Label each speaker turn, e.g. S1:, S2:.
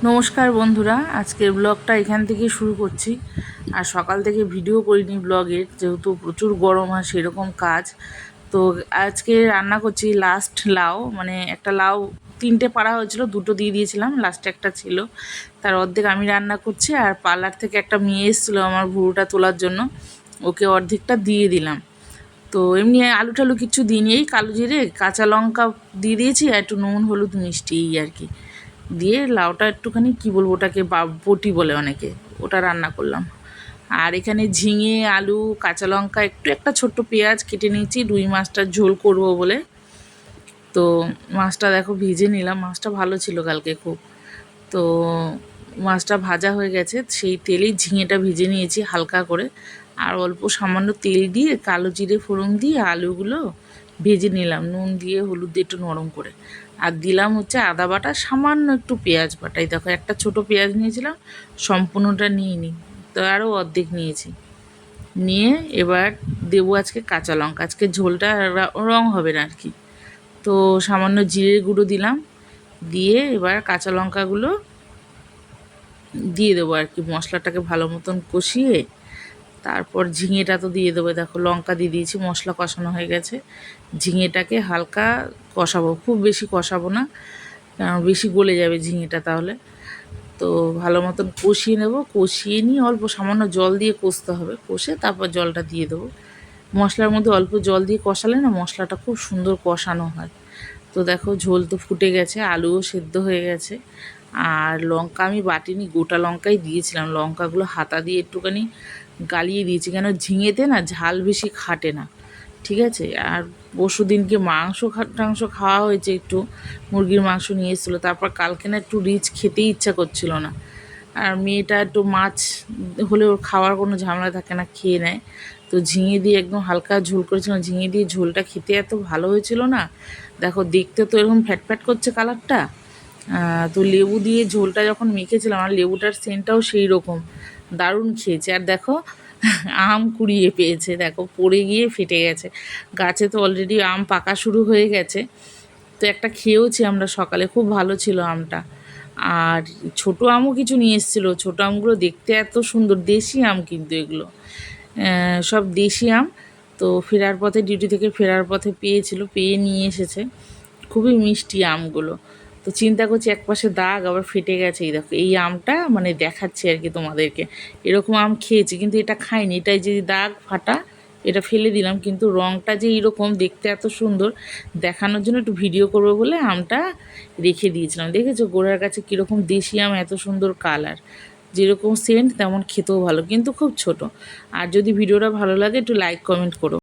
S1: নমস্কার বন্ধুরা, আজকের ব্লগটা এখান থেকে শুরু করছি। আর সকাল থেকে ভিডিও করিনি ব্লগের, যেহেতু প্রচুর গরম আর সেরকম কাজ। তো আজকে রান্না করছি লাস্ট লাউ, মানে একটা লাউ 3টে পাড়া হয়েছিল, 2টো দিয়ে দিয়েছিলাম, লাস্টে একটা ছিল, তার অর্ধেক আমি রান্না করছি। আর পার্লার থেকে একটা মেয়ে এসেছিলো আমার ভুরুটা তোলার জন্য, ওকে অর্ধেকটা দিয়ে দিলাম। তো এমনি আলু টালু কিছু দিইনি, এই কালো জিরে কাঁচা লঙ্কা দিয়ে দিয়েছি, আর একটু নুন হলুদ মিষ্টি এই আর কি দিয়ে লাউটা একটুখানি কী বলবো ওটাকে বটি বলে অনেকে, ওটা রান্না করলাম। আর এখানে ঝিঙে আলু কাঁচা লঙ্কা একটা ছোট্ট পেঁয়াজ কেটে নিয়েছি রুই মাছটার ঝোল করব বলে। তো মাছটা দেখো ভেজে নিলাম, মাছটা ভালো ছিল কালকে খুব। তো মাছটা ভাজা হয়ে গেছে, সেই তেলেই ঝিঙেটা ভেজে নিয়েছি হালকা করে, আর অল্প সামান্য তেল দিয়ে কালো জিরে ফোড়ন দিয়ে আলুগুলো ভেজে নিলাম নুন দিয়ে হলুদ দিয়ে একটু নরম করে। আর দিলাম হচ্ছে আদা বাটা, সামান্য একটু পেঁয়াজ বাটা। এই দেখো একটা ছোট পেঁয়াজ নিয়েছিলাম, সম্পূর্ণটা নিয়ে নিই, তো আরও অর্ধেক নিয়েছি। নিয়ে এবার দেবো আজকে কাঁচা লঙ্কা, আজকে ঝোলটা রং হবে না আর কি। তো সামান্য জিরে গুঁড়ো দিলাম, দিয়ে এবার কাঁচা লঙ্কাগুলো দিয়ে দেবো আর কি, মশলাটাকে ভালো মতন কষিয়ে তারপর ঝিঙেটা তো দিয়ে দেবো। দেখো লঙ্কা দিয়ে দিয়েছি, মশলা কষানো হয়ে গেছে, ঝিঙেটাকে হালকা কষাবো, খুব বেশি কষাবো না, কারণ বেশি গলে যাবে ঝিঙেটা তাহলে। তো ভালো মতন কষিয়ে নেব, কষিয়ে নিয়ে অল্প সামান্য জল দিয়ে কষতে হবে, কষে তারপর জলটা দিয়ে দেবো। মশলার মধ্যে অল্প জল দিয়ে কষালে না মশলাটা খুব সুন্দর কষানো হয়। তো দেখো ঝোল তো ফুটে গেছে, আলুও সেদ্ধ হয়ে গেছে। আর লঙ্কা আমি বাটিনি, গোটা লঙ্কাই দিয়েছিলাম, লঙ্কাগুলো হাতা দিয়ে একটুখানি গালিয়ে দিয়েছি, কেন ঝিঙেতে না ঝাল বেশি খাটে না, ঠিক আছে। আর পরশু দিনকে টাংশ খাওয়া হয়েছে, একটু মুরগির মাংস নিয়ে এসেছিলো, তারপর কালকে না একটু রিচ খেতেই ইচ্ছা করছিল না। আর মেয়েটা একটু মাছ হলে ওর খাওয়ার কোনো ঝামেলা থাকে না, খেয়ে নেয়। তো ঝিঙে দিয়ে একদম হালকা ঝোল করেছিলাম, ঝিঙে দিয়ে ঝোলটা খেতে এত ভালো হয়েছিল না, দেখো দেখতে তো এরকম ফ্যাট ফ্যাট করছে কালারটা। তো লেবু দিয়ে ঝোলটা যখন মেখেছিলাম, আর লেবুটার সেন্টটাও সেই রকম দারুণ খেয়েছে। আর দেখো আম কুড়িয়ে পেয়েছে, দেখো পড়ে গিয়ে ফেটে গেছে, গাছে তো অলরেডি আম পাকা শুরু হয়ে গেছে। তো একটা খেয়েওছি আমরা সকালে, খুব ভালো ছিল আমটা। আর ছোটো আমও কিছু নিয়ে এসেছিলো, ছোটো আমগুলো দেখতে এত সুন্দর, দেশি আম কিন্তু এগুলো সব দেশি আম। তো ফেরার পথে, ডিউটি থেকে ফেরার পথে পেয়ে নিয়ে এসেছে, খুবই মিষ্টি আমগুলো। তো চিন্তা করছি একপাশে দাগ আবার ফেটে গেছে, এই দেখো এই আমটা মানে দেখাচ্ছি আর কি তোমাদেরকে, এরকম আম খেয়েছি কিন্তু এটা খাইনি, এটাই যে দাগ ফাটা, এটা ফেলে দিলাম। কিন্তু রঙটা যে এইরকম দেখতে এত সুন্দর, দেখানোর জন্য একটু ভিডিও করবো বলে আমটা রেখে দিয়েছিলাম। দেখেছো গোড়ার কাছে কীরকম দেশি আম, এত সুন্দর কালার, যেরকম সেন্ট তেমন খেতেও ভালো, কিন্তু খুব ছোট। আর যদি ভিডিওটা ভালো লাগে একটু লাইক কমেন্ট করো।